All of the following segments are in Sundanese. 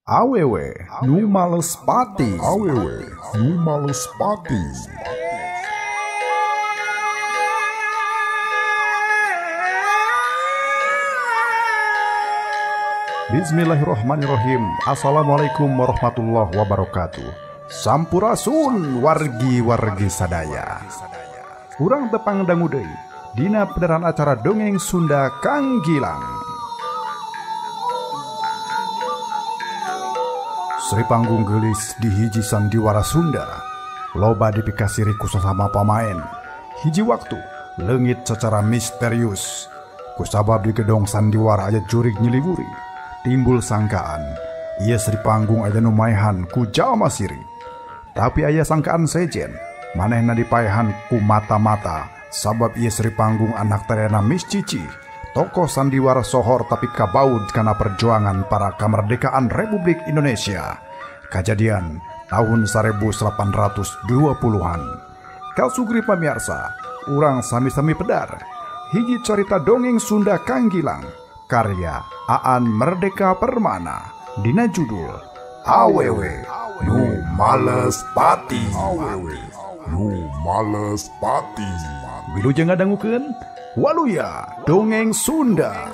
Awewe nu males pati. Bismillahirrahmanirrahim. Assalamualaikum warahmatullahi wabarakatuh. Sampurasun wargi-wargi sadaya. Urang tepang dangu deui dina pederan acara dongeng Sunda Kang Gilang. Sri panggung gelis di hiji sandiwara Sunda, loba dipikasiri ku sasama pamain. Hiji waktu leungit secara misterius, kusabab di gedong sandiwara aya jurig nyiliwuri. Timbul sangkaan ieu Sri panggung aya nu maehan ku jalma siri. Tapi aya sangkaan sejen, manehna dipaehan ku mata-mata sabab ieu Sri panggung anak terena Miss Cici. Tokoh sandiwara sohor tapi kabaud karena perjuangan para kemerdekaan Republik Indonesia. Kejadian tahun 1820-an. Kal sugri pamirsa, urang sami-sami pedar. Hiji cerita dongeng Sunda Kang Gilang, karya Aan Merdeka Permana, dina judul Awewe Nu Males Pati. Wilujeng ngadangukeun Waluya Dongeng Sunda.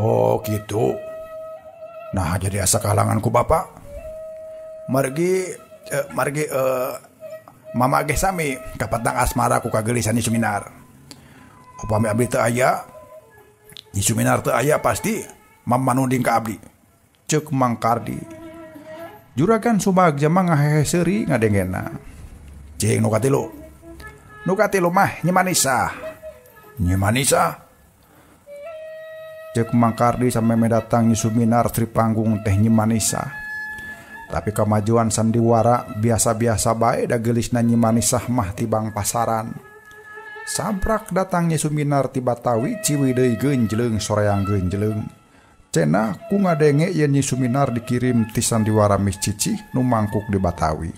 Oh gitu. Nah jadi asa kalanganku bapak. Margi mama ge sami kapatang asmara ku kagelisan di seminar. Upami abdi teu aya, di seminar teu aya pasti mama nunding ka abdi. Ceuk Mang Kardi. Juragan Subagja mah ngahehe seuri ngadengena. Cing nu katilu. Nu katilu mah Nyemanisa. Cek Mang Kardi sampai mendatangi seminar Sri panggung teh Nyemanisa. Tapi kemajuan sandiwara biasa-biasa bae da gelisna Nyemanisa mah tibang pasaran. Sabrak datangnya seminar ti Batawi Ciwidey genjleung soreang genjleung. Cenah ku ngadenge yen nyi seminar dikirim ti sandiwara Miss Cici nu mangkuk di Batawi.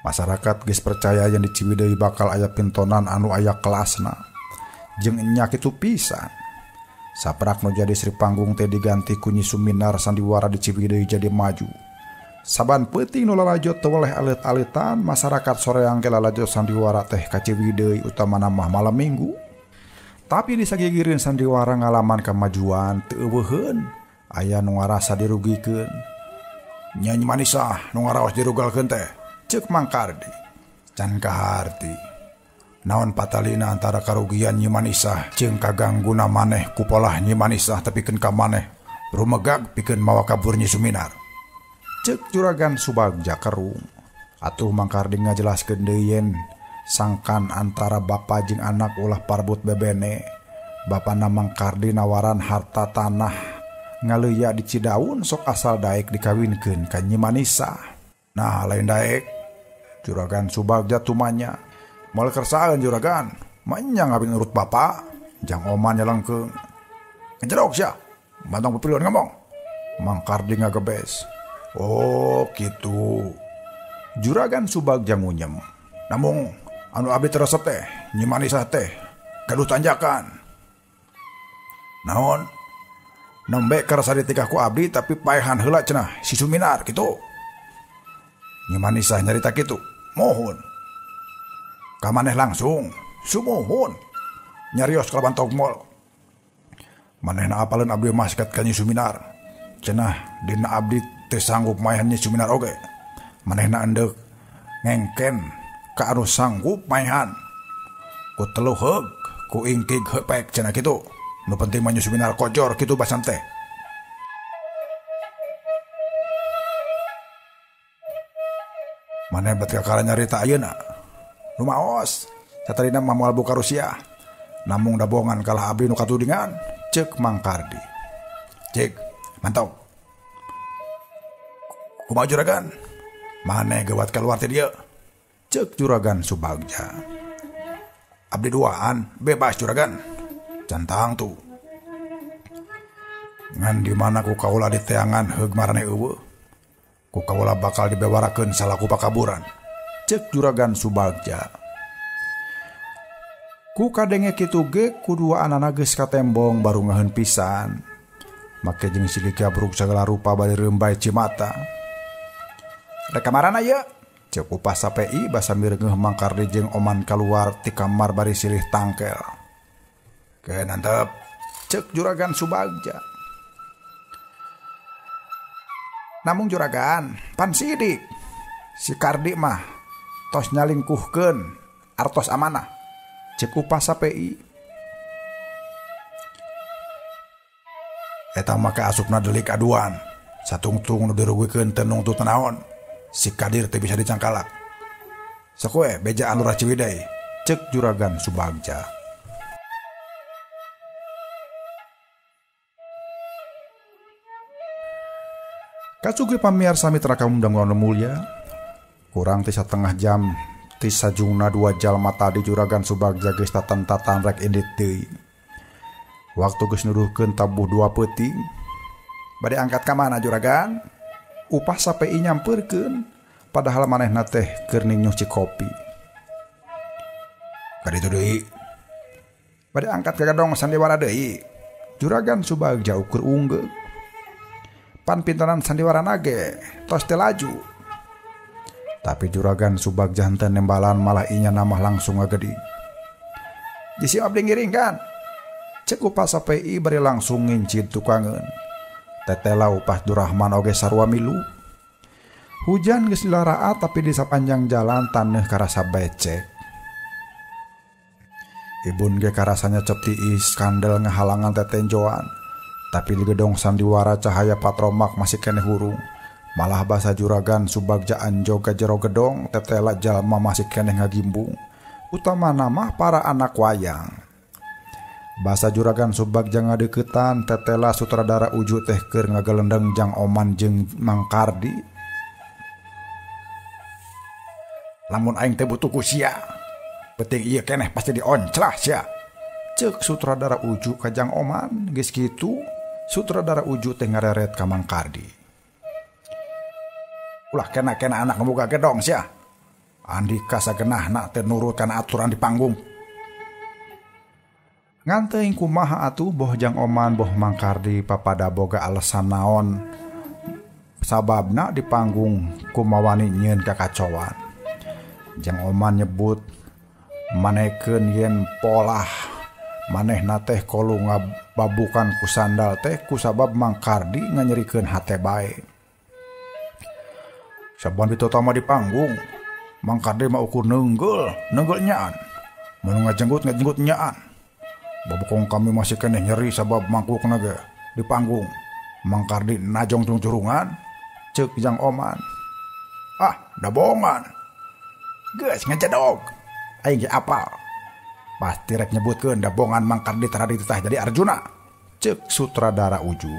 Masyarakat geus percaya yen di Ciwidey bakal aya pintonan anu aya kelasna. Jeung nya kitu pisan. Saprak nu jadi Sri panggung teh diganti ku nyi suminar sandiwara di Ciwidey jadi maju. Saban peuting nu lalajot teu oleh alit-alitan, masyarakat soreang ke lalajot sandiwara teh ka Ciwidey utamana mah malam Minggu. Tapi di sagigireun sandiwara ngalaman kemajuan teu eueuheun, aya nu ngarasa dirugikeun. Nya Nyemanisa nu ngaraos dirugalkeun teh, ceuk Mang Kardi. Can kaharti. Naon patalina antara karugian Nyemanisa jeung kagangguna maneh ku polah Nyemanisa tepikeun ka maneh rumegag pikeun mawa kabur nyi suminar. Ceuk Juragan Subagja kerung. Atuh Mang Kardi ngajelaskeun deui yen sangkan antara bapa jeung anak ulah parbut bebene. Bapana Mang Kardi nawaran harta tanah ngaleuya di Cidaun sok asal daek dikawinkeun ka Nyemanisa. Nah lain daek Juragan Subagja tumanya. Moal kersaan juragan, manya ngabin urut bapak, jang oman nyalengkeung. Ngejerok sia, bantong pepiliun ngomong. Mang Kardi ngagebes. Oh gitu. Juragan Subagja ngunyem. Namung anu abdi teresep teh, Nyemanisa teh, gaduh tanjakan. Naon? Nembe karasa ditikah ku abdi tapi paehan heula cenah si suminar gitu. Nyemanisa nyarita kitu, mohon. Kamaneh langsung sumuhun nyarios kalaban togmol. Manehna apaleun abdi maskat ka nyi suminar. Cenah dina abdi teu sanggup maehan nyi suminar oge. Manehna endek ngengken ka anu sanggup maehan. Ku telu heug, ku ingkig hepek cenah kitu. Nu penting mah nyi suminar kojor kitu basan teh. Maneh bet kakara nyarita ayeuna. Rumaos, satarina mah moal buka Rusia. Namung dabongan kalah abdi nu katudingan, ceuk Mang Kardi. Cek, mantau. Kumaha juragan? Maneh gawat keluar ti dieu? Ceuk Juragan Subagja. Abdi duaan, bebas juragan. Cantang tuh. Ngan di mana ku kaula diteangan heug marane eueuh. Ku kaula bakal dibewarakeun salaku pakaburan. Ceuk Juragan Subagja. Ku kadenge kitu ge kudua anana geus katembong baru ngaheun pisan. Make jeung silih gabruk sagala rupa bari rembay Cimata. Da kamarana ye? Ceuk upah sapei basa mireungeuh Mang Kardi jeung Oman kaluar ti kamar bari silih tangkel. Keun antep, ceuk Juragan Subagja. Namung juragan, pan sidik. Si Kardi mah tos nyalingkuhkeun artos amanah. Ceuk upah sapei. Eta mah kaasupna delik aduan. Satungtung nu dirugikeun teu nungtut naon. Si Kadir teu bisa dicangkalak. Sok we bejaan Lurah Ciwidey, ceuk Juragan Subagja. Kacugih pamirsa mitra kaum danguran mulia, kurang ti satengah jam ti sajungna 2 jalma tadi Juragan Subagja geus tatan-tatan rek indit deui. Waktu geus nuduhkeun tabuh 2 peuting. Bade angkat ka mana juragan? Upah sapei nyampeurkeun padahal manehna teh keur nyuci kopi. Kaditu deui. Bade angkat ka gadong sandiwara deui. Juragan Subagja ukur unggeuh. Pan pintonan sandiwarana ge tos teu laju. Tapi Juragan Subagja henteu nembalan malah inya namah langsung ngagedi. Jisi abdi ngiringkan. Ceuk upah sapei bari langsung ngincid tukangeun. Tetela upah Durahman oge sarua milu. Hujan geus dilaraat tapi di sapanjang jalan taneuh karasa becek. Ibun ge karasa nyecep tiis kandel ngahalangan tetenjoan. Tapi di gedong sandiwara cahaya patromak masih keneh hurung. Malah basa Juragan Subagja anjog ka jero gedong tetela jalma masih keneh ngagimbung. Utama nama para anak wayang. Basa Juragan Subagja ngadeuketan tetela sutradara Uju teh keur ngagelendeng Jang Oman jeung Mang Kardi. Lamun aing teh butuh ku sia, penting ieu keneh pasti dionclah sia. Ceuk sutradara Uju ka Jang Oman. Geus kitu sutradara Uju teh ngareret ka Mang Kardi. Ulah kena-kena anak ngaboga gedong sia. Andika sagenahna teh nurut kana aturan di panggung. Nganteing kumaha atuh boh Jang Oman boh Mang Kardi papada boga alesan naon sababna di panggung kumawani nyieun kakacoan. Jang Oman nyebut manekeun yen polah manehna teh kolu ngababukan ku sandal teh kusabab Mang Kardi nganyerikeun hate bae. Saban ditotama di panggung Mang Kardi mah ukur neunggel nyaan. Mun ngajenggut nyaan. Babukong kami masih kena nyeri sabab mangkukna ge di panggung. Mang Kardi najong curungan. Ceuk Jang Oman. Ah, da bohongan. Geus ngecedog. Aing ge apal. Pasti rek nyebutkeun da bohongan Mang Kardi tara dititah jadi Arjuna. Ceuk sutradara Uju.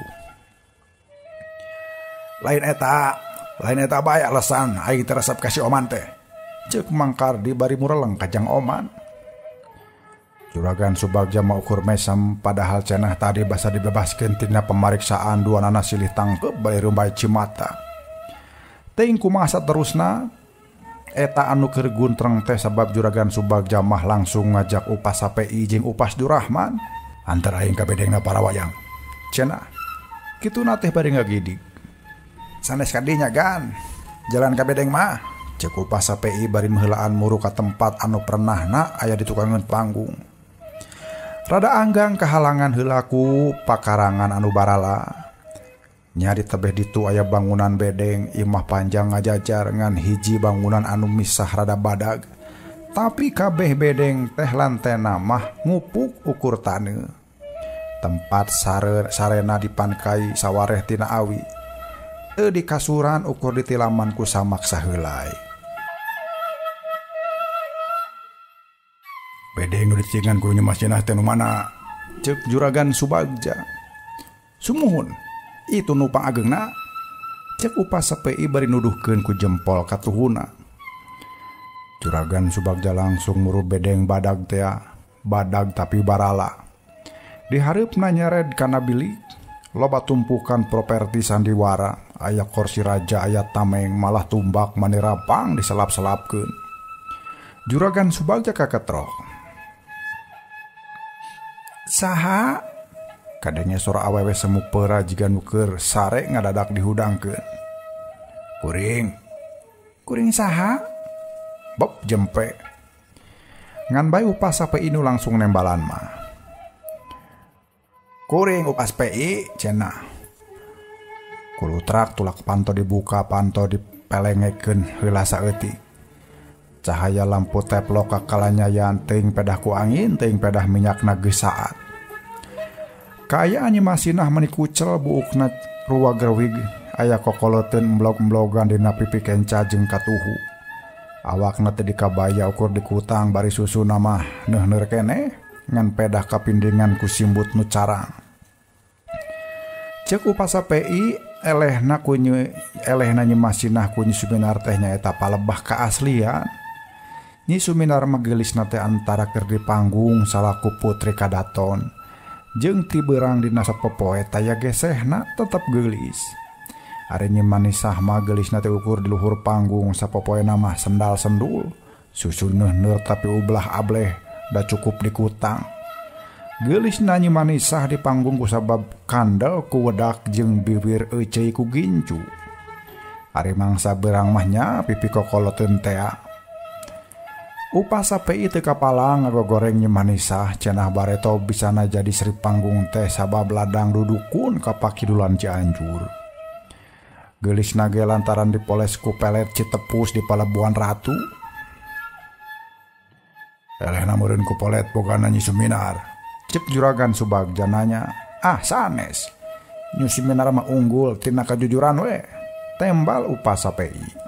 Lain eta bae alasan aing teresep ka si Oman teh. Ceuk Mang Kardi bari mureleng ka Jang Oman. Juragan Subagja mau ukur mesam padahal cenah tadi basa dibebaskeun tina pemeriksaan dua nana silih tangkep bari rumbay Cimata. Teuing kumaha saterusna eta anu keur guntreng teh sabab Juragan Subagja mah langsung ngajak Upas Sapei jeung Upas Durahman antara aing kabedengna para wayang. Cenah kituna teh bari ngagidik. Sanes kadinya gan jalan kabedeng mah ceuk Upas Sapei bari meulaan muru ka tempat anu pernahna aya di tukangeun panggung. Rada anggang kehalangan heulaku pakarangan anu barala. Nyari tebeh ditu aya bangunan bedeng imah panjang ngajajar ngan hiji bangunan anu misah rada badag. Tapi kabeh bedeng teh lantena mah ngupuk ukur taneuh. Tempat sarena dipankai sawareh tina awi. Teu di kasuran ukur ditilaman ku samak saheulai. Bedeng nu dicingan ku nyemas cenah teh nu mana? Ceuk Juragan Subagja. Sumuhun, itu nu pangageungna. Cek Upasa PI bari nuduhkeun ku jempol katuhuna. Juragan Subagja langsung muru bedeng badag teh, badag tapi barala. Dihareupna nyared kana bilik, loba tumpukan properti sandiwara, aya kursi raja, aya tameng, malah tumbak manera pang diselap-selapkeun. Juragan Subagja kaketrok. Saha? Kadenya sora awewe semu peura jiga nuker sare ngadadak dihudangkeun. Kuring saha? Bob jempe. Ngan bae Upasa PI nu langsung nembalan mah. Kuring Upas PI cenah. Kulutrak tulak panto dibuka, panto dipelengekeun heula saeutik. Cahaya lampu teplok kakalanyayan teuing pedah ku angin, teuing pedah minyakna geus saat. Kaayaan nyimasinah meni kucel buukna ruwag gerwig, aya kokoloteun emblog-emblogan dina pipi kenca jeung katuhu. Awakna teu dikabaya ukur dikutang bari susuna mah neuh-neuh keneh ngan pedah kapindingan ku simbut nu carang. Ceuk Upasa PI elehna nyimasinah ku Nyi Suminar teh nyaeta palebah kaaslian. Nyi Suminar mah geulisna teh antara keur di panggung salaku putri kadaton jeung ti beurang dina sapopoe taya gesehna tetep geulis. Ari Nyi Manisah mah geulisna teh ukur di luhur panggung sapopoena mah sendal sendul, susu neuh-neuh tapi ublah ableh da cukup dikutang. Geulisna Nyi Manisah di panggung kusabab kandel ku wedak jeung bibir euceuy ku gincu. Ari mangsa beurang mah nya pipi kokoloteun teh. Upasa PI teu kapalang ngagogoreng Nyi Manisah cenah bareto bisana jadi sri panggung teh sabab ladang dudukun ka Pakidulan Cianjur. Geulisna ge lantaran dipoles ku pelet Citepus di Palabuhan Ratu. Elehna meureun ku pelet bogana Nyi Suminar. Cek Juragan Subagja nanya, sanes. Nyi Suminar mah unggul tina kajujuran we. Tembal Upasa PI.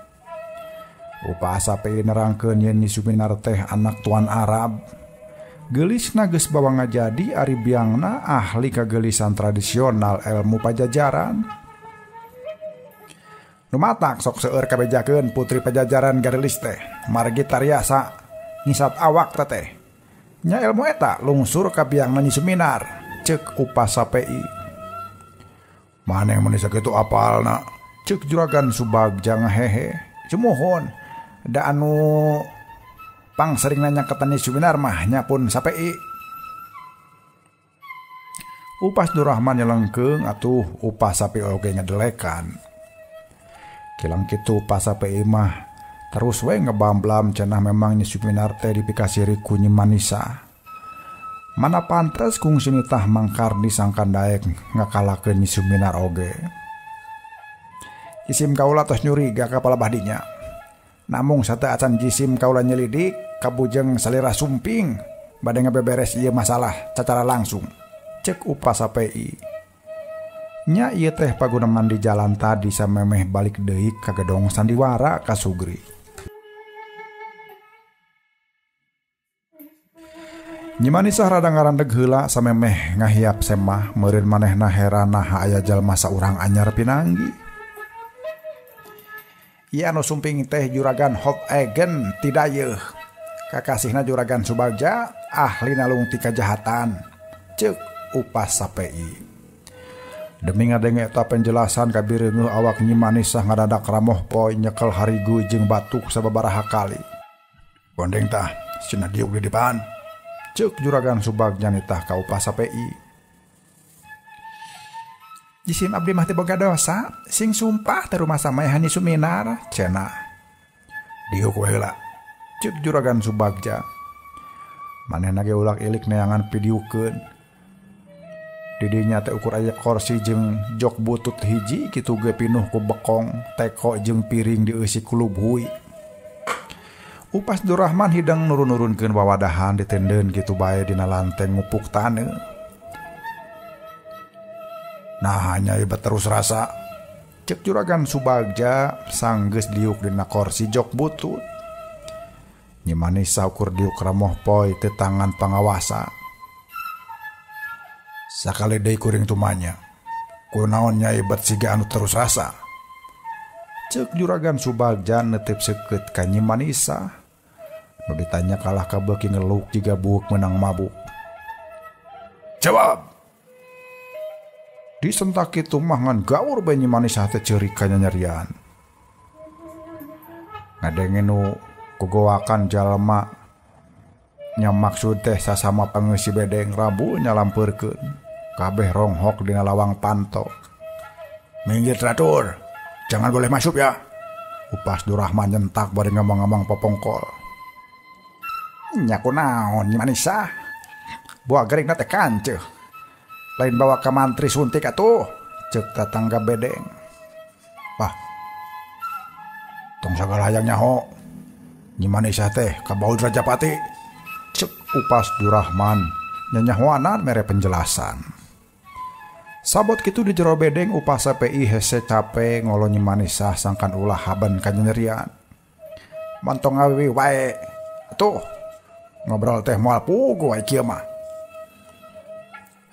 Upasa PI nerangkeun yen Nyi Suminar teh anak tuan Arab. Geulisna geus bawa ngajadi ari biangna ahli kageulisan tradisional ilmu pajajaran. Nu matak sok seueur kabejakeun putri pajajaran garelis teh margi tariasa ngisat awak teh. Nya ilmu eta lungsur ka biangna Nyi Suminar, ceuk Upasa PI. Maneh mun sakitu apalna, ceuk Juragan Subagja ngahehe. Cemohon da anu pang sering nanya ke Nyi Suminar mah nya pun sapei. Upas Durrahman nyelengkeung atuh Upasa PI oge ngadelekan. Kilang kitu Upasa PI mah terus we ngebamblam cenah memang Nyi Suminar teh dipikasiri ku Nyi Manisah. Mana pantes kungsi nitah mangkar disangkan daek ngakalakeun Nyi Suminar oge. Isim kaula tos nyuriga ka palebah dinya. Namung sata acan jisim kaula nyelidik kabujeng salira sumping bade ngabeberes ieu masalah secara langsung, cek Upasa PI. Nya ieu teh paguneman di jalan tadi samemeh balik deui ka gedong sandiwara ka Sugri. Nyi Manisah rada ngarandeg heula samemeh ngahiap semah meureun manehna heran naha aya jalma saurang anyar pinanggi. Ieu anu sumping teh Juragan Hot Egen Tidayeuh. Kakasihna Juragan Subagja ahli nalung ti kajahatan, ceuk Upasa PI. Demi ngadenge eta penjelasan kabireuneuh awak Nyi Manisah ngadadak ramoh poe nyekel harigu jeung batuk sababaraha kali. Gondeng tah cenah diuk di depan, ceuk Juragan Subagja nitah ka Upasa PI. Jisim abdi mah teh boga dosa, sing sumpah teh rumah samayahan Nyi Suminar, cenah. Diuk we heula, ceuk Juragan Subagja. Manehna ge ulag ilik neangan pidiukeun. Di dinya teh ukur aya kursi jeung jok butut hiji kitu ge pinuh ku bekong, teko jeung piring dieusi ku lubhui. Upas Durrahman hidang nurun-nurunkeun wawadahan ditendeuan kitu bae dina lanteng ngupuk taneuh. Nah hanya ibat terus rasa, cek Juragan Subagja sanggeus diuk dina kursi jok butut. Nyi Manisah ukur diuk ramoh poe teu tangan pangawasa. Sakali deui kuring tumanya, kunaon nya ibat siga anu terus rasa. Cek Juragan Subagja netep seket ka Nyi Manisa. Nu ditanya kalah kabeuki ngeluk jiga buuk menang mabuk. Jawab. Disentak kitu mah ngan gaur bae Nyi Manisa teh ceurik ka nyanyerian. Ngadenge nu kugowakan jalma nya maksud teh sasama pangeusi bedeng Rabu nyalampeurkeun kabeh ronghok dina lawang panto. Minggir teratur, jangan boleh masuk ya. Upas Durrahman nyentak bari ngomong-ngomong popongkol. Nya kunaon Nyi Manisa? Buah gering teh kanceuh. Lain bawa ka mantri suntik atuh, ceuk tetangga bedeng. Wah. Tong sagala hayang nyaho. Nyi Manisa teh ka baul Rajapati. Cek upas Durrahman nyanyahoanan mere penjelasan. Sabot kitu di jero bedeng upas PI hese capek ngolo Nyi Manisa sangkan ulah haban ka nyanyerian. Mantong awewe wae. Tuh. Ngobrol teh moal pugu wae kieu mah.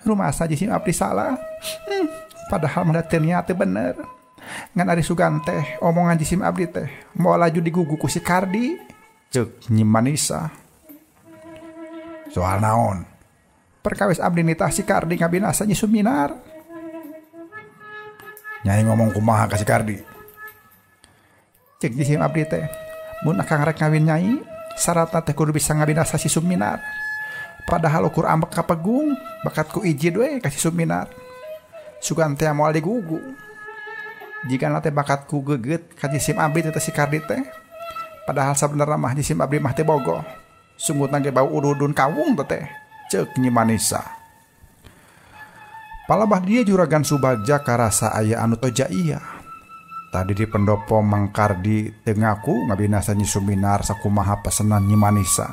Rumah saja Jisim Abdi salah. Padahal mah teh niat teh bener. Ngan ari sugan teh omongan Jisim Abdi teh moal laju digugu ku si Kardi. Ceuk Nyi Manisa. Soal naon? Perkawis abdi nitah si Kardi ngabinasa Nyi Suminar. Nyai ngomong kumaha ka si Kardi? Cek Jisim Abdi teh, mun akang rek ngawin Nyai, syaratna teh kudu bisa ngabinasa si Suminar. Padahal ukur ambek kapegung, bakat ku ijid we ka si Suminar. Sugan teh moal digugu. Jika teh bakat ku geugeut ka Jisim Abdi teh si Kardi teh. Padahal sabenerna mah Jisim Abdi mah teh bogoh. Sungguh nangge bau udun kawung teh, ceuk Nyi Manisa. Palabah dia Juragan Subagja karasa aya anu toja iya. Tadi di pendopo Mang Kardi teu ngaku ngabinasa Nyi Suminar sakumaha pesenan Nyi Manisa.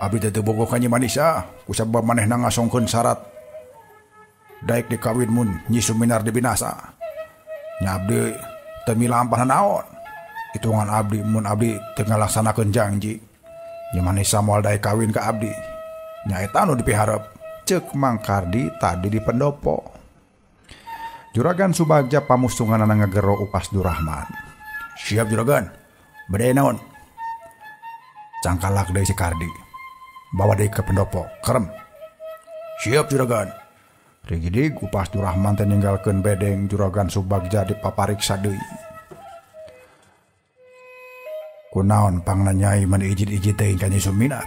Abdi teh teu bogoh ka Nyi Manisa, kusabab manehna ngasongkeun syarat daek dikawin mun Nyi Suminar dibinasa. Nya abdi teu milampah naon. Hitungan abdi mun abdi teu ngalaksanakeun janji. Nyi Manisa moal daek kawin ka abdi. Nya eta nu dipiharep, ceuk Mang Kardi tadi di pendopo. Juragan Subagja pamusunganna ngagero upas Durrahman. Siap Juragan. Bade naon? Cangkalak deui si Kardi. Bawa deui ke pendopo. Kerem. Siap Juragan. Rigidig upas Durrahman teh ninggalkeun bedeng Juragan Subagja dipapariksa deui. Kunaon pangna Nyai mun ijid-ijid teuing ka Nyi Suminar?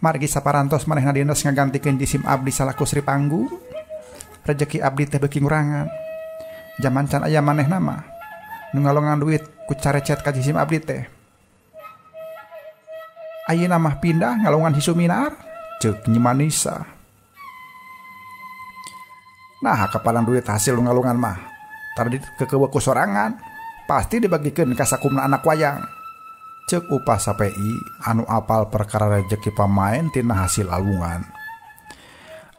Margi saparantos manehna dinas ngagantikeun Jisim Abdi salaku Sri Panggung. Rezeki abdi teh beuki ngurangan. Jaman can aya manehna mah nu ngalongan duit ku carecet ka Jisim Abdi teh. Ayeuna mah pindah ngalongan si Suminar, ceuk Nyi Manisa. Nah, kapalan duit hasil ngalungan mah tadi kekeuweuk ku sorangan, pasti dibagikeun ka sakumna anak wayang. Ceuk upas PI anu apal perkara rezeki pamain tina hasil alungan.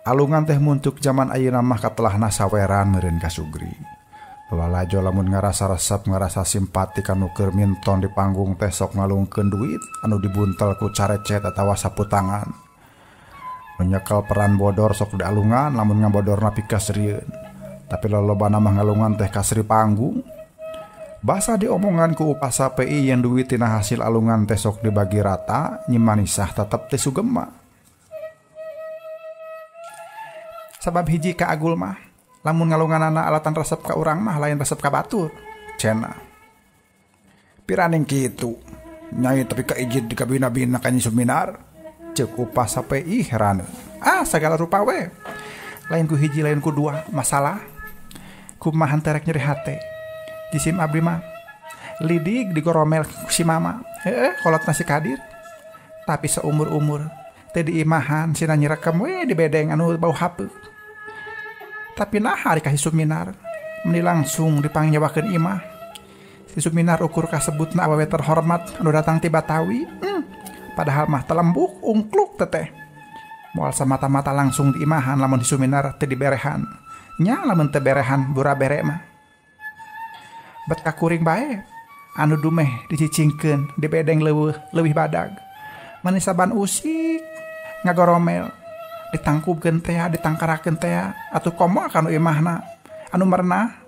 Alungan teh muntuk zaman ayeuna mah katelahna saweran meureun ka Sugri. Lalajo lamun ngarasa resep ngarasa simpati kanu keur minton di panggung teh sok ngalungkeun duit anu dibuntel ku carecet atawa sapu tangan. Menyekel peran bodor sok di alungan lamun ngabodorna pikas rieun. Tapi lolobana mah ngalungan teh ka Sri Panggung. Basa diomongan ku upas PI yang duit tina hasil alungan teh sok dibagi rata, Nyi Manisa tetep teh sugema. Sabab hiji ka Agul mah, lamun ngalunganana alatan resep ka urang mah lain resep ka batur. Cenah. Piraning kitu. Nyai tapi ka ijid di kabina-bina ka Nyi Suminar. Ceuk upas PI heran. Sagala rupa we. Lain ku hiji lain ku dua masalah. Kumaha terek nyeri hate. Jisim Abdi mah lidig digoromel si mama. Kolot nasi Kadir. Tapi seumur-umur teh diimahan sina nyirekam we di bedeng anu bau hapeu. Tapi nah hari ka Suminar meni langsung dipangnyawakeun imah. Si Suminar ukur kasebutna awewe terhormat anu datang ti Batawi. Padahal mah telembuk ungkluk teteh. Moal samata-mata langsung diimahan lamun di Suminar teu diberehan. Nya lamun teu berehan bura bere mah. Bet kakuring bae anu dumeh dicicingkeun di bedeng leuwih badag. Mani saban usik ngagoromel ditangkubkeun teh ditangkarakeun teh atuh komo anu imahna anu merenah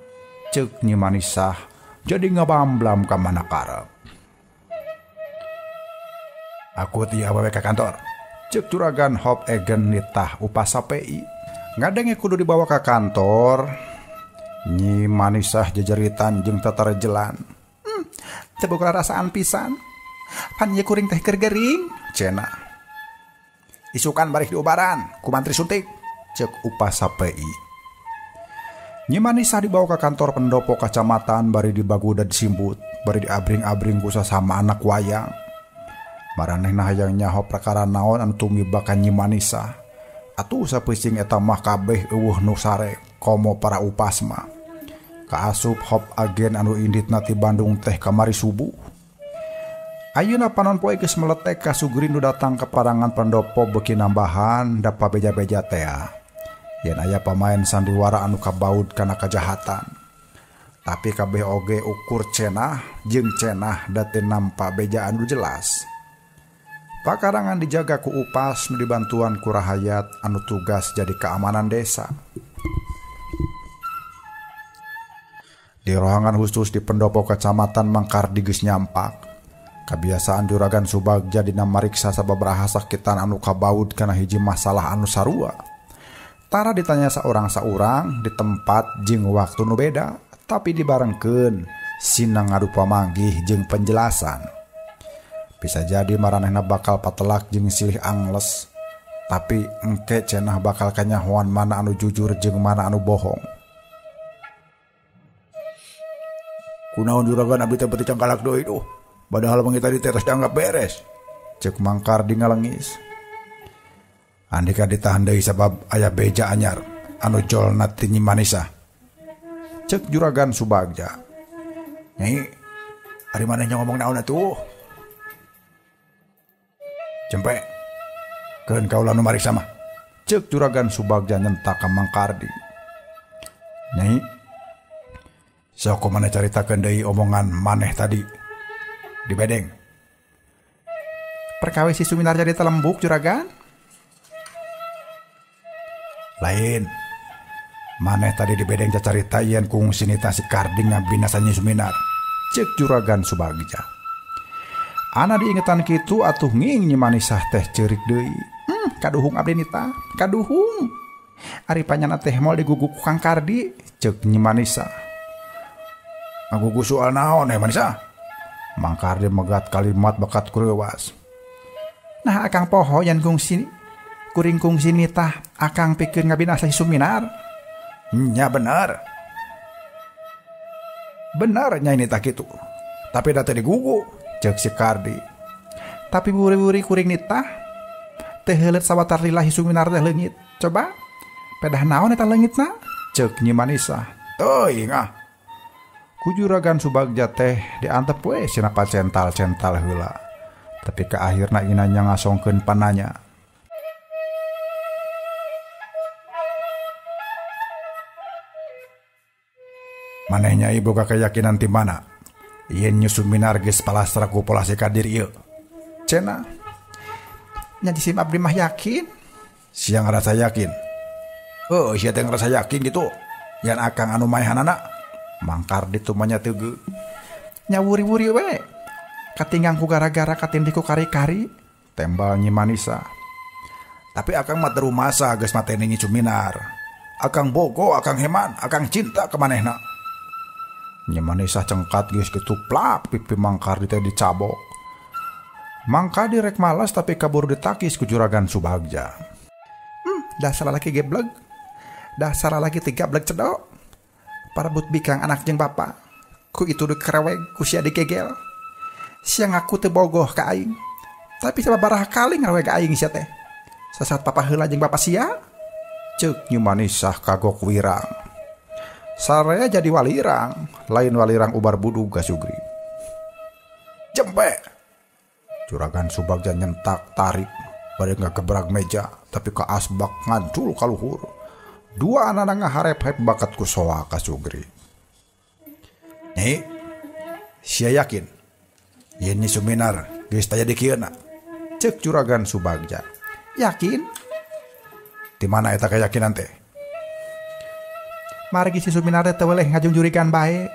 ceuk Nyi Manisah jadi ngabamblam ka mana karep. Aku ti awewe ka kantor ceuk Juragan Hop Egen nitah upas PI ngadenge kudu dibawa ka kantor. Nyi Manisah jejeritan jeung tatarejelan teu rasaan pisan pan ieu kuring teh keur gering cenah. Isukan balik diobaran ku mantri suntik ceuk upas PI. Nyi Manisah dibawa ke kantor pendopo kacamatan bari dibaguda disimbut bari diabring-abring ku sasama anak wayang. Maranehna hayang nyaho perkara naon anu tumiba ka Nyi Manisah. Atuh sapeusing eta mah kabeh eueuh nu sare komo para upas mah. Kaasup Hop agen anu inditna ti Bandung teh kamari subuh. Ayeuna panon poe geus meletek ka Sugri nu datang ke parangan pendopo beuki nambahan da pabeja-beja teh. Yen aya pamain sandiwara anu kabaud kana kajahatan. Tapi kabeh oge ukur cenah jeung cenah da teu nampa beja anu jelas. Pakarangan dijaga ku upas nu dibantuan ku rahayat anu tugas jadi keamanan desa. Di rohangan khusus di pendopo kecamatan Mangkardi geus nyampak. Kebiasaan Juragan Subagja dina mariksa sababaraha sakitan anu kabaud kana hiji masalah anu sarua. Tara ditanya saurang-saurang di tempat jeung waktu nu beda, tapi dibarengkeun sina ngadu pamanggih jeung penjelasan. Bisa jadi maranehna bakal patelak jeung silih angles, tapi engke cenah bakal kanyahoan mana anu jujur jeung mana anu bohong. Kunaon Juragan abdi teh beuti cangkalak deui tuh. Padahal mangita di teras dianggap beres. Cek Mangkardi ngalengis. Andika ditahan deui sabab aya beja anyar anu jolna ti Nyi Manisah. Cek Juragan Subagja. Nyai, ari manehnya ngomong naon atuh? Cempe. Keun kaula nu mariksa mah. Cek Juragan Subagja nyentak ka Mangkardi. Nyai, sok maneh caritakeun deui omongan maneh tadi. Di bedeng perkawis si Suminar jadi telembuk Juragan. Lain maneh tadi di bedeng cacarita yen kungsi nita si Karding ngabinasan Nyi Suminar. Cek Juragan Subagja. Ana diingetan kitu atuh nging Nyi Manisah teh ceurik deui. Kaduhung abdi nita kaduhung ari panyana teh moal diguguk Kang Kardi. Cek Nyi Manisah. Ngagugu soal naon Manisah? Mangkardi megat kalimat bakat kurewas. Nah akang poho yan kungsi kuring kungsi nitah akang pikir ngabinasa si Suminar. Nya benar. Benar nya nitah kitu. Tapi data digugu cek si Kardi. Tapi buri-buri kuring nitah teh heuleut sawatar lillahi Suminar teh leungit. Coba pedah naon eta leungitna? Cek Nyi Manisah. Teuing ah. Ku Juragan Subagja teh diantep we cenah pacental-cental heula. Tapi ke akhirna inanya ngasongkeun pananya. Manehnya ibu ka keyakinan ti mana? Yen Nyi Suminar geus palastra ku pola si Kadir ieu. Cenah. Nya disim abdi mah yakin. Sia ngarasa yakin. Oh, sia teh ngarasa yakin gitu. Yan akang anu maehanana. Mangkardi tuh manya teu nyawuri-wuri we katinggang ku gara-gara katindi ku kari-kari tembal Nyi Manisah. Tapi akang mah teu rumasa geus mateni Nyi Suminar. Akang bogo, akang heman, akang cinta ka manehna. Nyi Manisah cengkat geus ketuplak pipi Mangkardi teh dicabok. Mangkardi rek malas tapi kabur ditakis ku Juragan Subagja. Dasar lalaki geblek. Dasar lalaki tiga blek cedok. Parebut bikang anak jeung bapa. Ku itu dikereweg ku sia digegel. Sia ngaku teu bogoh ka aing. Tapi sababaraha kali ngareweg ka aing sia teh. Sasaat papa heula jeung bapa sia. Ceuk Nyi Manisah kagok wirang. Sarea jadi walirang, lain walirang ubar budug ka Sugri. Jempe. Juragan Subagja nyentak tarik bari ngagebrag meja tapi ka asbak ngancul ka luhur. Dua anak ngaharep-harep bakat ku soa ka Sugri. Nyai, sia yakin yen Nyi Suminar geus taya di kieuna. Cek Juragan Subagja. Yakin? Di mana eta keyakinan teh? Margi si Suminar teh weleh ngajung jurigan bae.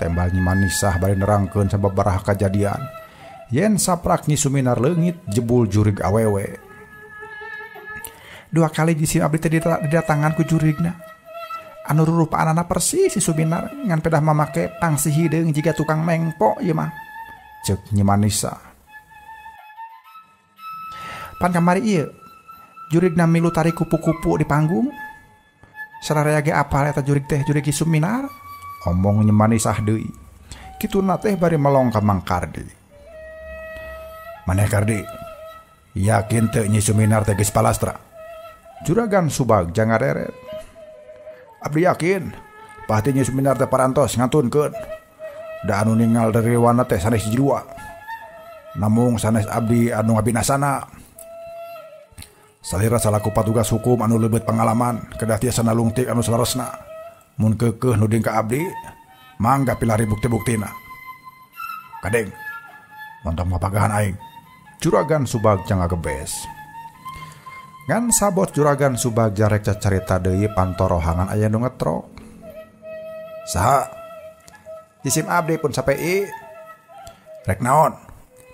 Tembal Nyi Manisah bari nerangkeun sababaraha kajadian. Yen saprak Nyi Suminar leungit jebul jurig awewe. 2 kali jisim abdi teh didatangan ku jurigna. Anu rupa-anana persis si Suminar ngan pedah mamake pangsi hideung jiga tukang mengpo ieu mah. Ceuk Nyi Manisah. Pan kamari ieu jurigna milu tari kupu-kupu di panggung. Sararea ge apal eta jurig teh jurig Ki Suminar. Omong Nyi Manisah deui. Kituna teh bari melong ka Mang Kardi. Maneh Kardi, yakin teu Nyi Suminar teh geus palastra? Juragan Subagja ngareret. Abdi yakin, pasti Nyi Suminar teh parantos ngatunkeun. Da anu ningal dari wana teh sanes jidua. Namung sanes abdi anu ngabinasana. Salira salaku patugas hukum anu leubeut pengalaman kedah tiasa nalungtik anu salarosna. Mun keukeuh nuding ka abdi, mangga pilari bukti-buktina. Kadeng, montong mapagahan aing. Juragan Subagja ngagebes. Ngan sabot Juragan Subagja rek cacarita deui pantorohangan aya nu ngetrok. Saha? Jisim abdi pun sapei. Rek naon?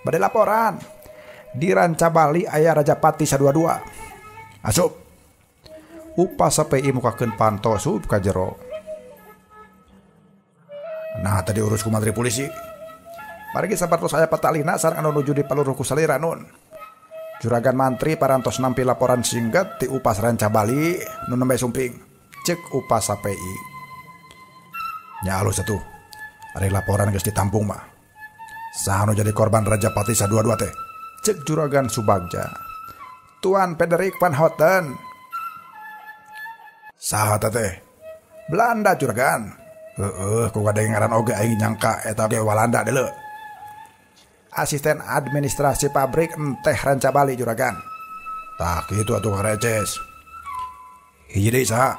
Bade laporan. Di Rancabali aya Rajapati sadua-dua. Asup. Upah sapei mukakeun panto sup ka jero. Nah tadi urus ku Menteri Polisi. Margi sapertos aya patalina sareng anu nuju di paluruh ku salira nun. Juragan Mantri parantos nampi laporan singkat ti Upas Rancabali nu nembe sumping. Cek Upas sapei. Nya alus atuh. Ari laporan geus ditampung mah. Saha nu jadi korban Rajapati sadua-dua teh? Cek Juragan Subagja. Tuan Frederik van Houten. Saha teh? Belanda Juragan. Ku gadeng ngaran oge aing nyangka eta ge Walanda deuleu. Asisten administrasi pabrik enteh Rancabali Juragan. Tah kitu atuh reces. Hiji deui saha?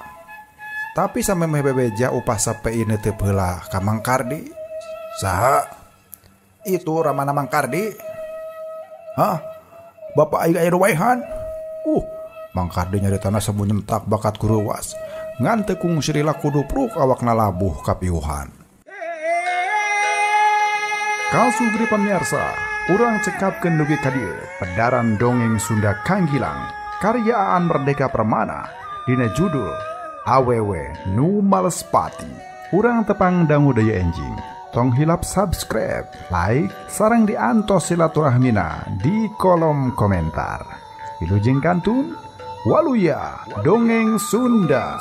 Tapi sampe meh bebeja upah sapei teu heula ka Mang Kardi. Saha? Itu ramana Mang Kardi. Hah? Bapak aing aya ruwaihan? Mang Kardi nyaritana sabu nyentak bakat kuruwas. Ngan teu kungsi kudu pruk awakna labuh kapiuhan. Kalsugri pamirsa, urang cekapkeun dugi ka dieu pedaran dongeng Sunda Kang Gilang karya Aan Merdeka Permana dina judul Awewe Nu Malespati. Urang tepang dangu daya enjing. Tong hilap subscribe, like, sareng diantos silaturahmina di kolom komentar. Wilujeng kantun Waluya Dongeng Sunda.